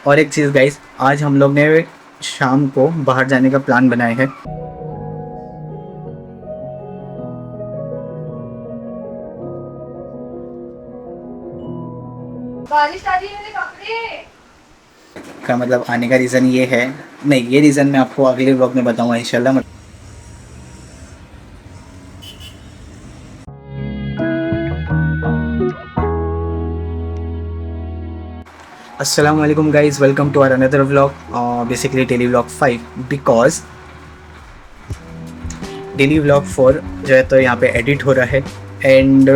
और एक चीज़ गाइस, आज हम लोग ने शाम को बाहर जाने का प्लान बनाया है। बारिश आ रही है, मेरे कपड़े। का मतलब आने का रीज़न ये है, नहीं ये रीज़न मैं आपको अगले व्लॉग में बताऊंगा इंशाल्लाह। अस्सलाम वालेकुम guys, welcome to our another vlog, basically daily vlog 5 because daily vlog 4 जो है तो यहाँ पे एडिट हो रहा है। एंड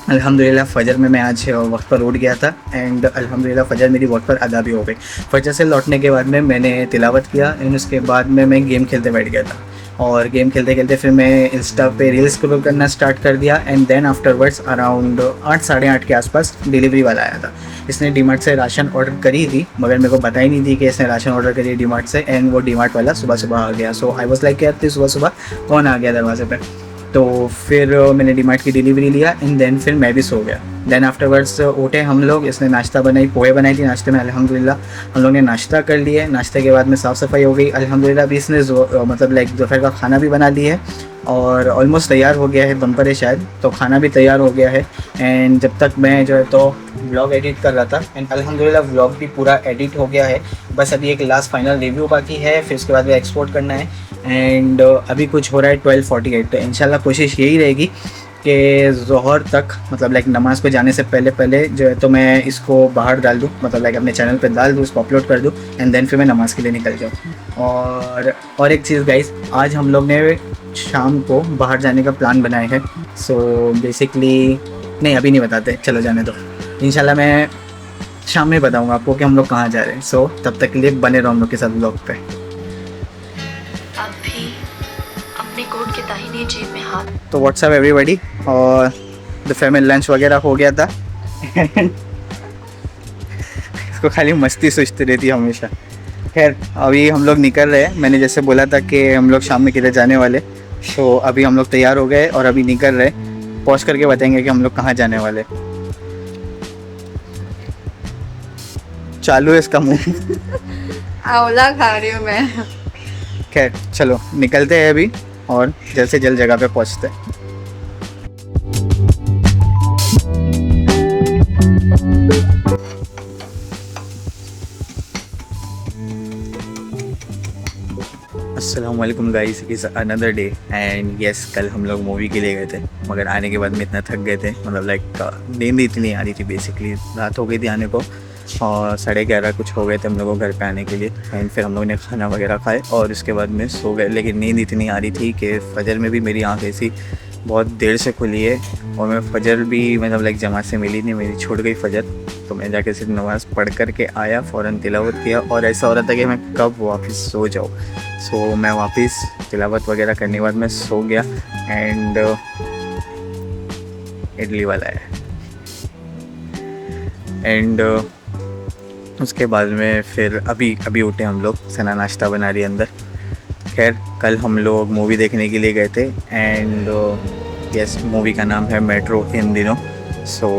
अल्हम्दुलिल्लाह फ़जर में मैं आज वक्त पर उठ गया था एंड अल्हम्दुलिल्लाह फ़जर मेरी वक्त पर अदा भी हो गई। फ़जर से लौटने के बाद में मैंने तिलावत किया एंड उसके बाद में मैं गेम खेलते बैठ गया था। और गेम खेलते खेलते फिर मैं इंस्टा पे रील्स स्क्रॉल करना स्टार्ट कर दिया एंड देन आफ्टरवर्ड्स अराउंड 8 साढ़े 8 के आसपास डिलीवरी वाला आया था। इसने डीमार्ट से राशन ऑर्डर करी थी, मगर मेरे को पता ही नहीं थी कि इसने राशन ऑर्डर करी डीमार्ट से। एंड वो डीमार्ट वाला सुबह सुबह आ गया। सो आई वाज लाइक यार सुबह सुबह कौन आ गया दरवाजे पे। तो फिर मैंने डीमार्ट की डिलीवरी लिया एंड देन फिर मैं भी सो गया। देन आफ्टरवर्ड्स उठे हम लोग, इसने नाश्ता बनाई, पोहे बनाई थी नाश्ते में। अल्हम्दुलिल्लाह हम लोग ने नाश्ता कर लिए। नाश्ते के बाद में साफ़ सफाई हो गई अल्हम्दुलिल्लाह। अभी इसने मतलब लाइक दोपहर का खाना भी बना लिया है और ऑलमोस्ट तैयार हो गया है, दम पर है शायद, तो खाना भी तैयार हो गया है। एंड जब तक मैं जो है तो व्लॉग एडिट कर रहा था एंड अल्हम्दुलिल्लाह व्लॉग भी पूरा एडिट हो गया है। बस अभी एक लास्ट फाइनल रिव्यू बाकी है, फिर उसके बाद भी एक्सपोर्ट करना है। एंड अभी कुछ हो रहा है 12:48, तो इंशाल्लाह कोशिश यही रहेगी कि ज़ोहर तक मतलब लाइक नमाज़ पे जाने से पहले पहले जो है तो मैं इसको बाहर डाल दूँ, मतलब लाइक अपने चैनल पे डाल दूँ, इसको अपलोड कर दूँ एंड देन फिर मैं नमाज़ के लिए निकल जाऊँ। और एक चीज़ गाइस, आज हम लोग ने शाम को बाहर जाने का प्लान बनाया है। सो बेसिकली नहीं अभी नहीं बताते, चलो जाने दो। इंशाल्लाह मैं शाम में बताऊँगा आपको कि हम लोग कहाँ जा रहे हैं। सो तब तक के लिए बने रहो हम लोग के साथ व्लॉग पे। अभी अपने कोट के दाहिने जेब में हाथ। तो व्हाट्सअप एवरीबॉडी, और द फैमिली लंच वगैरह हो गया था। इसको खाली मस्ती सोचती रहती है हमेशा। खैर अभी हम लोग निकल रहे हैं। मैंने जैसे बोला था कि हम लोग शाम में किधर जाने वाले, तो अभी हम लोग तैयार हो गए और अभी निकल रहे। पॉज करके बताएंगे कि हम लोग कहाँ जाने वाले। चालू है इसका मुँह। आंवला खा रही हूँ मैं। खैर चलो निकलते हैं अभी और जल्द से जल्द जगह पे पहुँचते हैं। अस्सलाम वालेकुम guys, is another day and yes कल हम लोग मूवी के लिए गए थे, मगर आने के बाद में इतना थक गए थे, मतलब लाइक नींद इतनी आ रही थी। बेसिकली रात हो गई थी आने को और 11:30 कुछ हो गए थे हम लोगों को घर पे आने के लिए। एंड फिर हम लोगों ने खाना वगैरह खाए और उसके बाद में सो गए। लेकिन नींद इतनी आ रही थी कि फ़जर में भी मेरी आँख ऐसी बहुत देर से खुली है और मैं फ़जर भी मतलब लाइक जमात से मिली नहीं, मेरी छूट गई फ़जर। तो मैं जाके सिर्फ नमाज़ पढ़ कर के आया, फ़ौरन तिलावत किया और ऐसा हो रहा था कि मैं कब वापस सो जाऊँ। सो मैं वापस तिलावत वगैरह करने के बाद मैं सो गया एंड इडली वाला है एंड उसके बाद में फिर अभी उठे हम लोग, सना नाश्ता बना रही अंदर। खैर कल हम लोग मूवी देखने के लिए गए थे एंड यस मूवी का नाम है मेट्रो इन दिनों। सो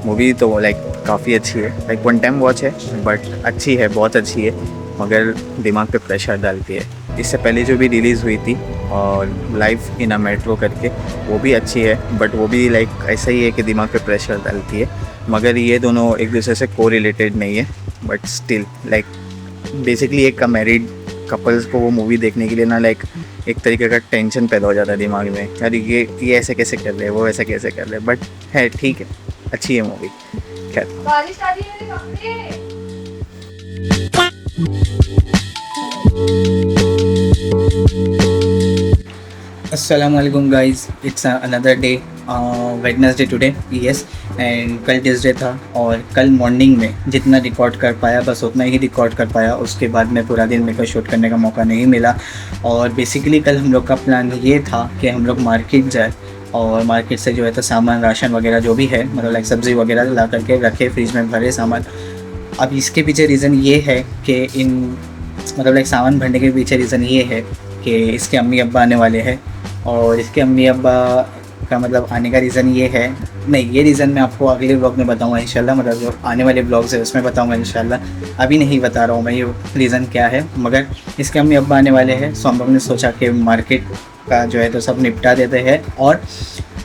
मूवी तो लाइक काफ़ी अच्छी है, लाइक वन टाइम वॉच है बट अच्छी है, बहुत अच्छी है, मगर दिमाग पे प्रेशर डालती है। इससे पहले जो भी रिलीज़ हुई थी और लाइफ इन अ मेट्रो करके, वो भी अच्छी है बट वो भी लाइक ऐसा ही है कि दिमाग पे प्रेशर डालती है, मगर ये दोनों एक दूसरे से को रिलेटेड नहीं है। बट स्टिल लाइक बेसिकली एक मैरिड कपल्स को वो मूवी देखने के लिए ना लाइक एक तरीके का टेंशन पैदा हो जाता है दिमाग में, यार ये ऐसे कैसे कर रहे हैं, वो ऐसे कैसे कर रहे हैं। बट है ठीक है, अच्छी है मूवी। खैर बारिश आ रही है, मेरे कपड़े। अस्सलाम वालेकुम guys, it's another day, Wednesday today yes. And कल ट्यूसडे था और कल मॉर्निंग में जितना रिकॉर्ड कर पाया बस उतना ही रिकॉर्ड कर पाया। उसके बाद में पूरा दिन मेरे को शूट करने का मौका नहीं मिला। और बेसिकली कल हम लोग का प्लान ये था कि हम लोग मार्केट जाए और मार्केट से जो है तो सामान राशन वगैरह जो भी है, मतलब लाइक सब्ज़ी वगैरह ला करके रखे फ्रिज में भरे सामान। अब इसके पीछे रीज़न ये है कि मतलब लाइक सामान भरने के पीछे रीज़न ये है कि इसके अम्मी अब्बा आने वाले हैं और इसके अम्मी अब्बा का मतलब आने का रीज़न ये है नहीं, ये रीज़न मैं आपको अगले ब्लॉग में बताऊंगा इंशाल्लाह, मतलब जो आने वाले ब्लॉग्स है उसमें बताऊंगा इंशाल्लाह। अभी नहीं बता रहा हूँ मैं ये रीज़न क्या है, मगर इसके अम्मी अब्बा आने वाले हैं, सो हम लोग ने सोचा कि मार्केट का जो है तो सब निपटा देते हैं और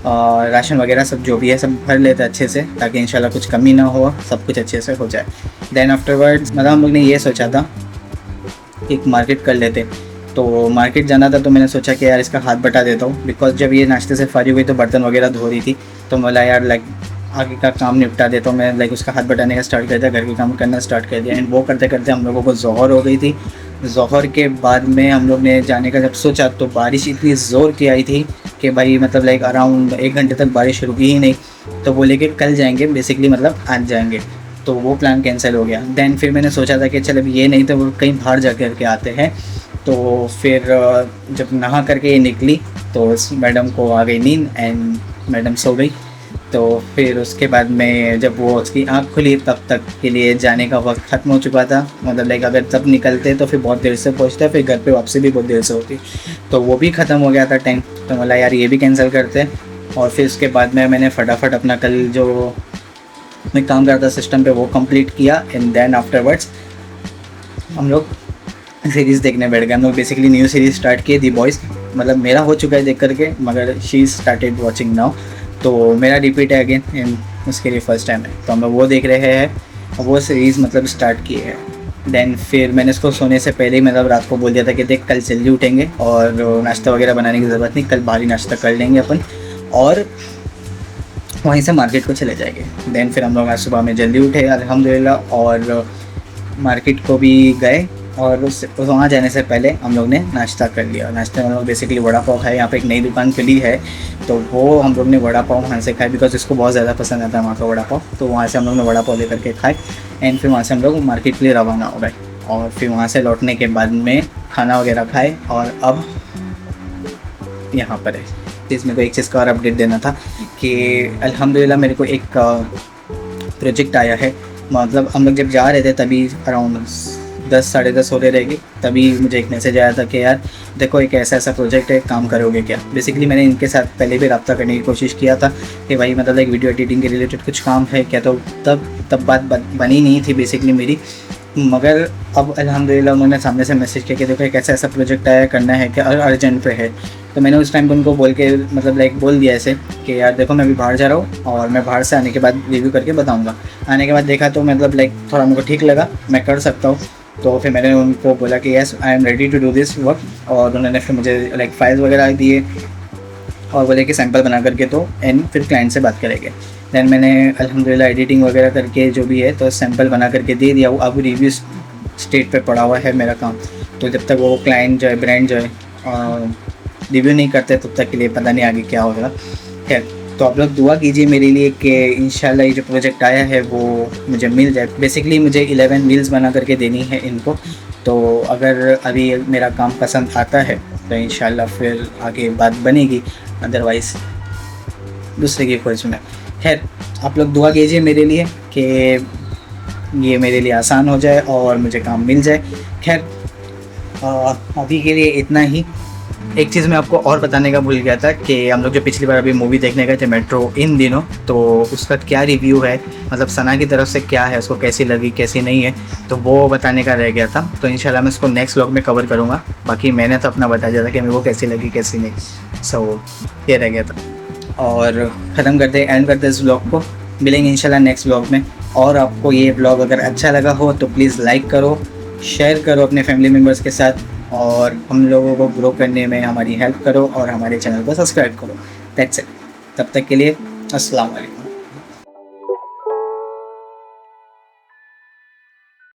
राशन वगैरह सब जो भी है सब भर लेते हैं अच्छे से, ताकि इंशाल्लाह कुछ कमी ना हो, सब कुछ अच्छे से हो जाए। देन आफ्टरवर्ड्स मतलब हम लोग ने ये सोचा था कि एक मार्केट कर लेते, तो मार्केट जाना था तो मैंने सोचा कि यार इसका हाथ बटा देता हूँ, बिकॉज जब ये नाश्ते से फारिग हुई तो बर्तन वगैरह धो रही थी, तो बोला यार लाइक आगे का काम निपटा देता हूँ मैं, लाइक उसका हाथ बटाने का स्टार्ट कर दिया, घर के काम करना स्टार्ट कर दिया। एंड वो करते करते हम लोगों को ज़ोहर हो गई थी। ज़ोहर के बाद में हम लोग ने जाने का जब सोचा तो बारिश इतनी ज़ोर की आई थी कि भाई मतलब लाइक अराउंड 1 घंटे तक बारिश रुकी ही नहीं, तो बोले कि कल जाएंगे, बेसिकली मतलब आज जाएंगे, तो वो प्लान कैंसिल हो गया। देन फिर मैंने सोचा था कि चल अब ये नहीं तो वो कहीं बाहर जा कर के आते हैं, तो फिर जब नहा करके ये निकली तो मैडम को आ गई नींद एंड मैडम सो गई। तो फिर उसके बाद में जब वो उसकी आँख खुली तब तक के लिए जाने का वक्त ख़त्म हो चुका था, मतलब लाइक अगर तब निकलते तो फिर बहुत देर से पहुँचते, फिर घर पे वापसी भी बहुत देर से होती, तो वो भी ख़त्म हो गया था टाइम। तो बोला यार ये भी कैंसिल करते हैं। और फिर उसके बाद में मैंने फटाफट अपना कल जो मैं काम करता सिस्टम पे वो कंप्लीट किया एंड देन आफ्टरवर्ड्स हम लोग सीरीज़ देखने बैठ गए। हम लोग बेसिकली न्यू सीरीज़ स्टार्ट की दी बॉयज़, मतलब मेरा हो चुका है देख करके, मगर शी स्टार्टेड वॉचिंग नाउ, तो मेरा रिपीट है अगेन एंड उसके लिए फ़र्स्ट टाइम है, तो हम लोग वो देख रहे हैं। वो सीरीज़ मतलब स्टार्ट किए हैं। देन फिर मैंने इसको सोने से पहले ही मतलब रात को बोल दिया था कि देख कल जल्दी उठेंगे और नाश्ता वगैरह बनाने की ज़रूरत नहीं, कल बाहरी नाश्ता कर लेंगे अपन और वहीं से मार्केट को चले जाएंगे। देन फिर हम लोग आज सुबह में जल्दी उठे अल्हम्दुलिल्लाह और मार्केट को भी गए और उस वहाँ जाने से पहले हम लोग ने नाश्ता कर लिया। नाश्ते में हम लोग बेसिकली वड़ा पाव खाए, यहाँ पे एक नई दुकान खुली है तो वो हम लोग ने वड़ा पाव वहाँ से खाए, बिकॉज इसको बहुत ज़्यादा पसंद आता है वहाँ का वड़ा पाव, तो वहाँ से हम लोग ने वड़ा पाव लेकर के खाए एंड फिर वहाँ से हम लोग मार्केट के लिए रवाना हो गए। और फिर वहाँ से लौटने के बाद में खाना वगैरह खाए और अब यहाँ पर है। इसमें को एक चीज़ का और अपडेट देना था कि अल्हम्दुलिल्लाह मेरे को एक प्रोजेक्ट आया है। मतलब हम लोग जब जा रहे थे तभी अराउंड 10 साढ़े 10 हो रहे रहेगी, तभी मुझे एक मैसेज आया था कि यार देखो एक ऐसा प्रोजेक्ट है, काम करोगे क्या। बेसिकली मैंने इनके साथ पहले भी रब्ता करने की कोशिश किया था कि भाई मतलब एक वीडियो एडिटिंग के रिलेटेड कुछ काम है क्या, तो तब बात बनी नहीं थी बेसिकली मेरी, मगर अब अल्हम्दुलिल्लाह उन्होंने सामने से मैसेज किया कि देखो एक ऐसा प्रोजेक्ट आया, करना है क्या, अर्जेंट पे है। तो मैंने उस टाइम पर उनको बोल के मतलब लाइक बोल दिया ऐसे कि यार देखो मैं अभी बाहर जा रहा हूँ और मैं बाहर से आने के बाद रिव्यू करके बताऊँगा। आने के बाद देखा तो मतलब लाइक थोड़ा मेरे को ठीक लगा, मैं कर सकता हूँ, तो फिर मैंने उनको बोला कि yes I am ready to do this work, और उन्होंने फिर मुझे लाइक फाइल्स वगैरह दिए और बोले कि सैंपल बना करके तो एंड फिर क्लाइंट से बात करेंगे। देन मैंने अल्हम्दुलिल्लाह एडिटिंग वगैरह करके जो भी है तो सैंपल बना करके दे दिया। वो अब रिव्यू स्टेट पे पड़ा हुआ है मेरा काम, तो जब तक वो क्लाइंट जो है ब्रांड जो है रिव्यू नहीं करते तब तक के लिए पता नहीं आगे क्या होगा। खैर तो आप लोग दुआ कीजिए मेरे लिए कि इंशाल्लाह ये जो प्रोजेक्ट आया है वो मुझे मिल जाए। बेसिकली मुझे 11 रील्स बना करके देनी है इनको, तो अगर अभी मेरा काम पसंद आता है तो इंशाल्लाह फिर आगे बात बनेगी, अदरवाइज़ दूसरे की खोज में। खैर आप लोग दुआ कीजिए मेरे लिए कि ये मेरे लिए आसान हो जाए और मुझे काम मिल जाए। खैर अभी के लिए इतना ही। एक चीज़ मैं आपको और बताने का भूल गया था कि हम लोग जो पिछली बार अभी मूवी देखने गए थे मेट्रो इन दिनों, तो उसका क्या रिव्यू है, मतलब सना की तरफ से क्या है, उसको कैसी लगी कैसी नहीं है, तो वो बताने का रह गया था। तो इंशाल्लाह मैं इसको नेक्स्ट व्लॉग में कवर करूँगा। बाकी मैंने तो अपना बता दिया था कि मेरे को कैसी लगी कैसी नहीं, सो ये रह गया था। और ख़त्म करते एंड करते इस व्लॉग को, मिलेंगे इंशाल्लाह नेक्स्ट व्लॉग में। और आपको ये व्लॉग अगर अच्छा लगा हो तो प्लीज़ लाइक करो, शेयर करो अपने फैमिली मेम्बर्स के साथ, और हम लोगों को ग्रो करने में हमारी हेल्प करो और हमारे चैनल को सब्सक्राइब करो। That's it. तब तक के लिए अस्सलाम वालेकुम।